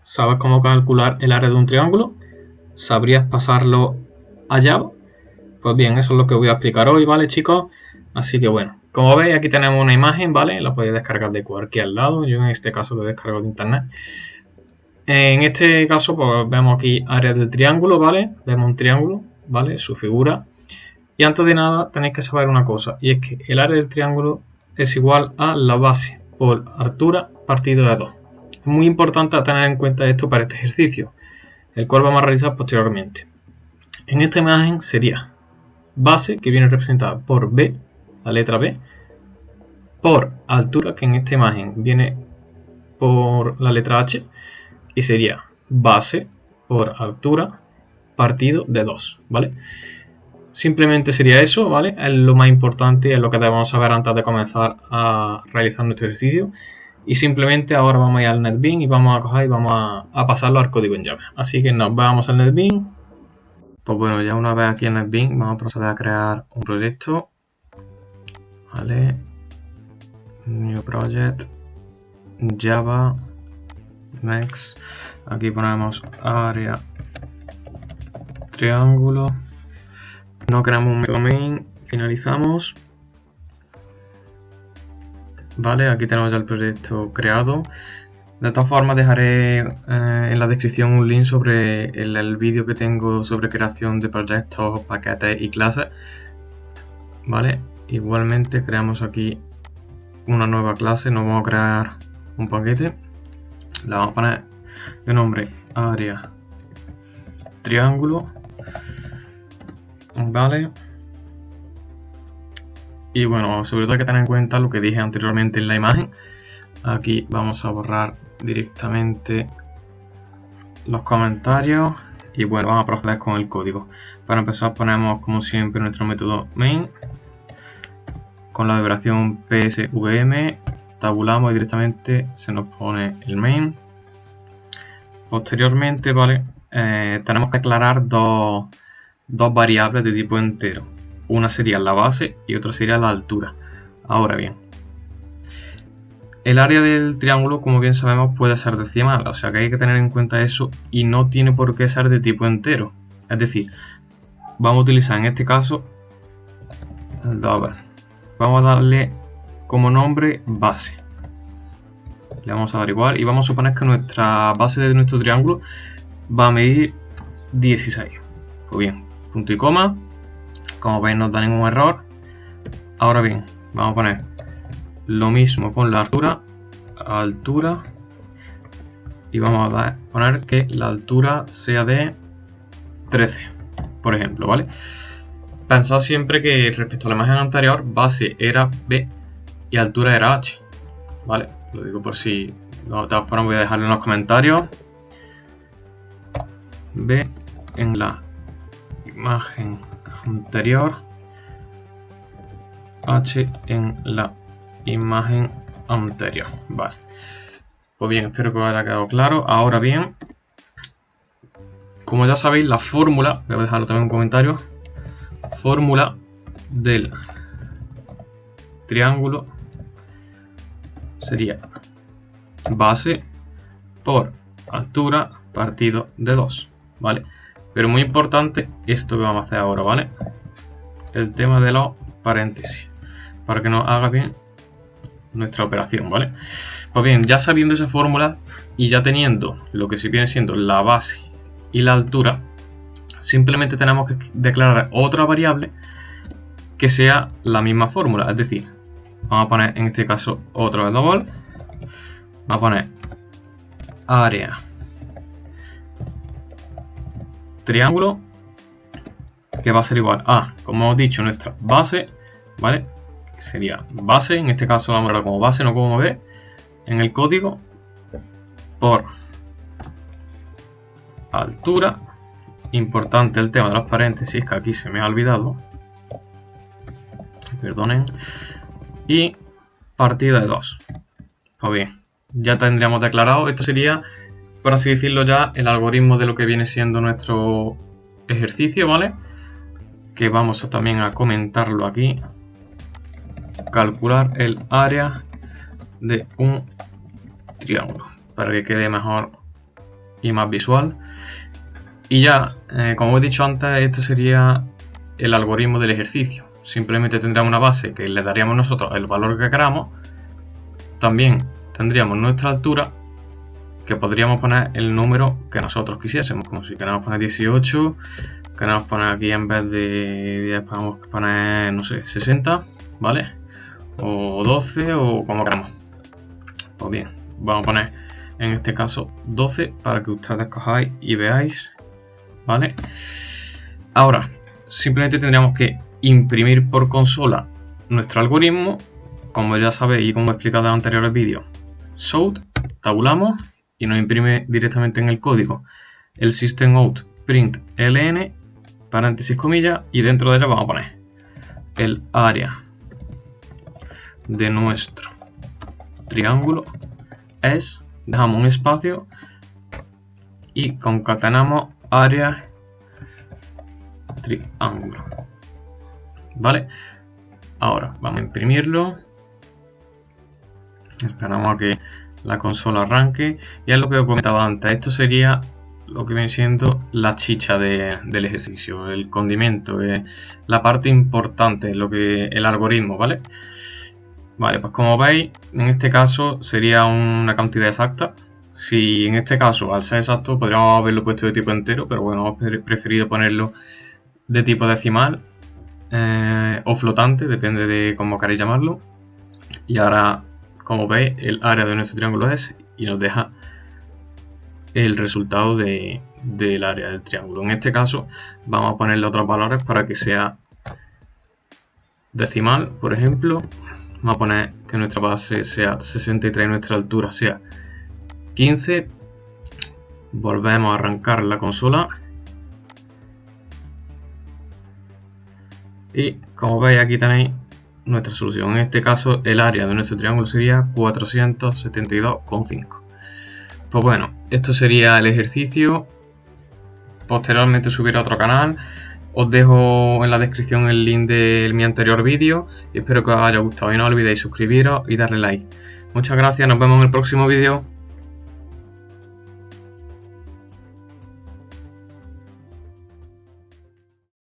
¿Sabes cómo calcular el área de un triángulo? ¿Sabrías pasarlo a Java? Pues bien, eso es lo que voy a explicar hoy, ¿vale, chicos? Así que bueno, como veis aquí tenemos una imagen, ¿vale? La podéis descargar de cualquier lado. Yo en este caso lo he descargado de internet. En este caso, pues vemos aquí área del triángulo, ¿vale? Vemos un triángulo, ¿vale? Su figura. Y antes de nada tenéis que saber una cosa, y es que el área del triángulo es igual a la base por altura partido de 2. Es muy importante tener en cuenta esto para este ejercicio, el cual vamos a realizar posteriormente. En esta imagen sería base, que viene representada por B, la letra B, por altura, que en esta imagen viene por la letra H, y sería base por altura partido de 2, ¿vale? Simplemente sería eso, ¿vale? Es lo más importante, es lo que debemos saber antes de comenzar a realizar nuestro ejercicio. Y simplemente ahora vamos a ir al NetBeans y vamos a coger y vamos a pasarlo al código en Java. Así que nos vamos al NetBeans. Pues bueno, ya una vez aquí en NetBeans vamos a proceder a crear un proyecto. Vale. New Project. Java. Next. Aquí ponemos área triángulo. No creamos un método main, finalizamos. Vale, aquí tenemos ya el proyecto creado. De todas formas dejaré en la descripción un link sobre el vídeo que tengo sobre creación de proyectos, paquetes y clases. Vale, igualmente creamos aquí una nueva clase, nos vamos a crear un paquete. La vamos a poner de nombre área triángulo. Vale, y bueno, sobre todo hay que tener en cuenta lo que dije anteriormente en la imagen. Aquí vamos a borrar directamente los comentarios y bueno, vamos a proceder con el código. Para empezar ponemos como siempre nuestro método main con la operación psvm, tabulamos y directamente se nos pone el main. Posteriormente, vale, tenemos que aclarar dos variables de tipo entero. Una sería la base y otra sería la altura. Ahora bien, el área del triángulo, como bien sabemos, puede ser decimal, o sea que hay que tener en cuenta eso y no tiene por qué ser de tipo entero. Es decir, vamos a utilizar en este caso el double. Vamos a darle como nombre base. Le vamos a dar igual y vamos a suponer que nuestra base de nuestro triángulo va a medir 16. Pues bien, punto y coma. Como veis no nos da ningún error. Ahora bien, vamos a poner lo mismo con la altura y vamos a poner que la altura sea de 13, por ejemplo, ¿vale? Pensad siempre que respecto a la imagen anterior, base era B y altura era H, ¿vale? Lo digo por si no, de todas formas voy a dejarlo en los comentarios. B en la imagen anterior, H en la imagen anterior. Vale, pues bien, espero que os haya quedado claro. Ahora bien, como ya sabéis, la fórmula, voy a dejarlo también en comentarios, fórmula del triángulo sería base por altura partido de 2, ¿vale? Pero muy importante esto que vamos a hacer ahora, ¿vale? El tema de los paréntesis, para que nos haga bien nuestra operación, ¿vale? Pues bien, ya sabiendo esa fórmula y ya teniendo lo que sí viene siendo la base y la altura, simplemente tenemos que declarar otra variable que sea la misma fórmula. Es decir, vamos a poner en este caso otra vez double. Vamos a poner área triángulo, que va a ser igual a, como hemos dicho, nuestra base, ¿vale? Que sería base, en este caso vamos a verlo como base, no como B, en el código, por altura. Importante el tema de los paréntesis, que aquí se me ha olvidado, perdonen, y partida de 2. Pues bien, ya tendríamos declarado, esto sería, por así decirlo, ya el algoritmo de lo que viene siendo nuestro ejercicio, ¿vale? Que vamos a también a comentarlo aquí. Calcular el área de un triángulo, para que quede mejor y más visual. Y ya, como he dicho antes, esto sería el algoritmo del ejercicio. Simplemente tendríamos una base que le daríamos nosotros el valor que queramos. También tendríamos nuestra altura, que podríamos poner el número que nosotros quisiésemos, como si queramos poner 18, queremos poner aquí en vez de 10, podemos poner, no sé, 60, ¿vale? O 12 o como queramos. Pues bien, vamos a poner en este caso 12 para que ustedes cojáis y veáis, ¿vale? Ahora, simplemente tendríamos que imprimir por consola nuestro algoritmo, como ya sabéis y como he explicado en anteriores vídeos. Shout, tabulamos y nos imprime directamente en el código el system out print ln, paréntesis, comillas, y dentro de ella vamos a poner el área de nuestro triángulo es, dejamos un espacio y concatenamos área triángulo, ¿vale? Ahora vamos a imprimirlo, esperamos a que la consola arranque y es lo que os comentaba antes. Esto sería lo que viene siendo la chicha del ejercicio, el condimento, la parte importante, el algoritmo, ¿vale? Vale, pues como veis, en este caso sería una cantidad exacta. Si en este caso, al ser exacto, podríamos haberlo puesto de tipo entero, pero bueno, he preferido ponerlo de tipo decimal o flotante, depende de cómo queréis llamarlo. Y ahora, como veis, el área de nuestro triángulo es y nos deja el resultado del área del triángulo. En este caso vamos a ponerle otros valores para que sea decimal. Por ejemplo, vamos a poner que nuestra base sea 63 y nuestra altura sea 15. Volvemos a arrancar la consola y como veis aquí tenéis nuestra solución. En este caso el área de nuestro triángulo sería 472,5. Pues bueno, esto sería el ejercicio. Posteriormente subiré a otro canal. Os dejo en la descripción el link de mi anterior vídeo y espero que os haya gustado y no olvidéis suscribiros y darle like. Muchas gracias, nos vemos en el próximo vídeo.